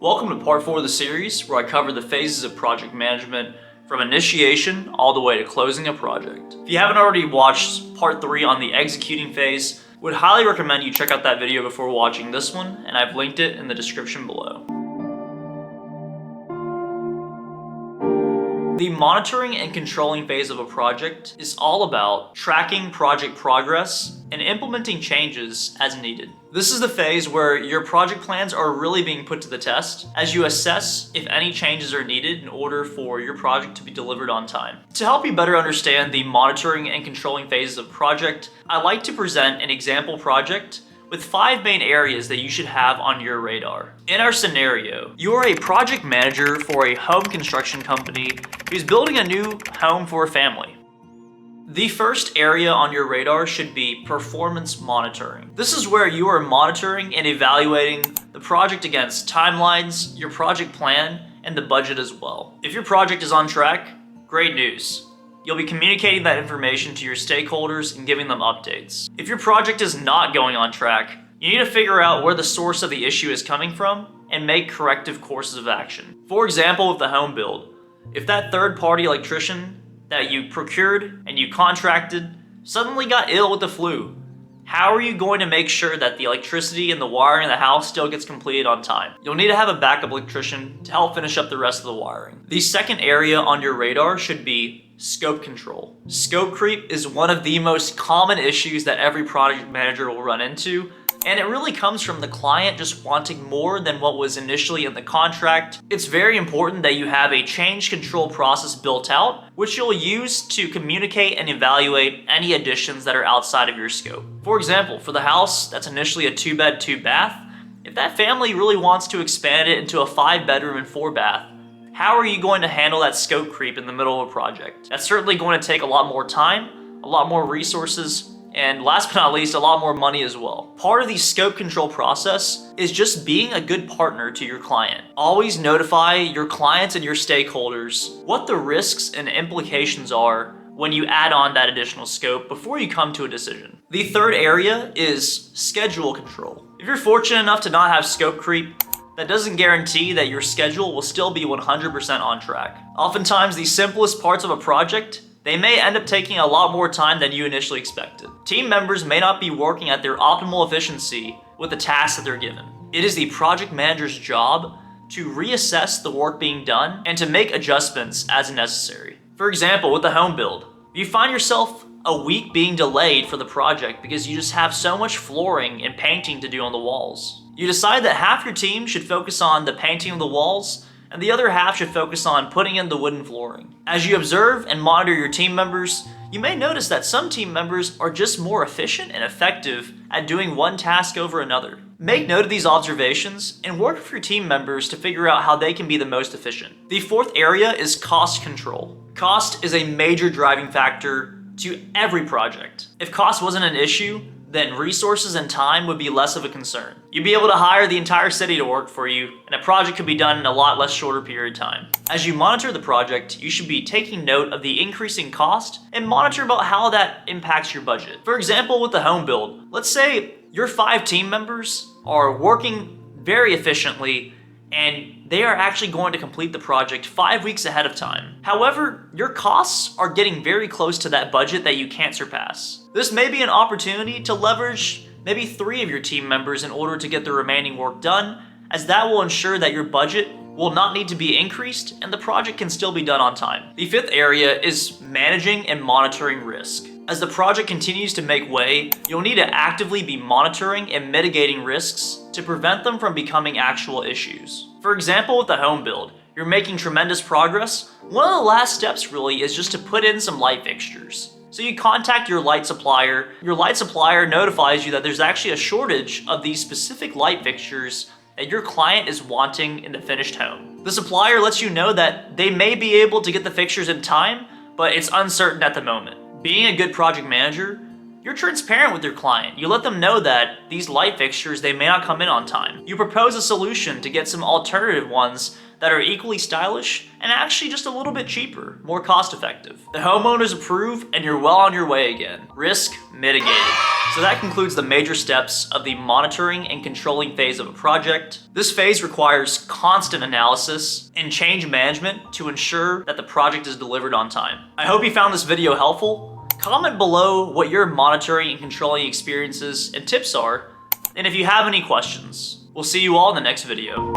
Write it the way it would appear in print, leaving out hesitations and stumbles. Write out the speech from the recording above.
Welcome to part 4 of the series, where I cover the phases of project management from initiation all the way to closing a project. If you haven't already watched part 3 on the executing phase, would highly recommend you check out that video before watching this one, and I've linked it in the description below. The monitoring and controlling phase of a project is all about tracking project progress and implementing changes as needed. This is the phase where your project plans are really being put to the test as you assess if any changes are needed in order for your project to be delivered on time. To help you better understand the monitoring and controlling phases of a project, I like to present an example project with 5 main areas that you should have on your radar. In our scenario, you are a project manager for a home construction company who's building a new home for a family. The first area on your radar should be performance monitoring. This is where you are monitoring and evaluating the project against timelines, your project plan, and the budget as well. If your project is on track, great news. You'll be communicating that information to your stakeholders and giving them updates. If your project is not going on track, you need to figure out where the source of the issue is coming from and make corrective courses of action. For example, with the home build, if that third-party electrician that you procured and you contracted suddenly got ill with the flu, how are you going to make sure that the electricity and the wiring in the house still gets completed on time? You'll need to have a backup electrician to help finish up the rest of the wiring. The second area on your radar should be scope control. Scope creep is one of the most common issues that every project manager will run into, and it really comes from the client just wanting more than what was initially in the contract. It's very important that you have a change control process built out, which you'll use to communicate and evaluate any additions that are outside of your scope. For example, for the house that's initially a 2-bed, 2-bath, if that family really wants to expand it into a 5-bedroom and 4-bath, how are you going to handle that scope creep in the middle of a project? That's certainly going to take a lot more time, a lot more resources, and last but not least, a lot more money as well. Part of the scope control process is just being a good partner to your client. Always notify your clients and your stakeholders what the risks and implications are when you add on that additional scope before you come to a decision. The third area is schedule control. If you're fortunate enough to not have scope creep, that doesn't guarantee that your schedule will still be 100% on track. Oftentimes, the simplest parts of a project, they may end up taking a lot more time than you initially expected. Team members may not be working at their optimal efficiency with the tasks that they're given. It is the project manager's job to reassess the work being done and to make adjustments as necessary. For example, with the home build, if you find yourself a week being delayed for the project because you just have so much flooring and painting to do on the walls, you decide that half your team should focus on the painting of the walls and the other half should focus on putting in the wooden flooring. As you observe and monitor your team members, you may notice that some team members are just more efficient and effective at doing one task over another. Make note of these observations and work with your team members to figure out how they can be the most efficient. The fourth area is cost control. Cost is a major driving factor to every project. If cost wasn't an issue, then resources and time would be less of a concern. You'd be able to hire the entire city to work for you, and a project could be done in a lot less shorter period of time. As you monitor the project, you should be taking note of the increasing cost and monitor about how that impacts your budget. For example, with the home build, let's say your 5 team members are working very efficiently and they are actually going to complete the project 5 weeks ahead of time. However, your costs are getting very close to that budget that you can't surpass. This may be an opportunity to leverage maybe 3 of your team members in order to get the remaining work done, as that will ensure that your budget will not need to be increased and the project can still be done on time. The fifth area is managing and monitoring risk. As the project continues to make way, you'll need to actively be monitoring and mitigating risks to prevent them from becoming actual issues. For example, with the home build, you're making tremendous progress. One of the last steps really is just to put in some light fixtures. So you contact your light supplier. Your light supplier notifies you that there's actually a shortage of these specific light fixtures that your client is wanting in the finished home. The supplier lets you know that they may be able to get the fixtures in time, but it's uncertain at the moment. Being a good project manager, You're transparent with your client. You let them know that these light fixtures, they may not come in on time. You propose a solution to get some alternative ones that are equally stylish and actually just a little bit cheaper, more cost effective. The homeowners approve and you're well on your way again. Risk mitigated. So that concludes the major steps of the monitoring and controlling phase of a project. This phase requires constant analysis and change management to ensure that the project is delivered on time. I hope you found this video helpful. Comment below what your monitoring and controlling experiences and tips are, and if you have any questions. We'll see you all in the next video.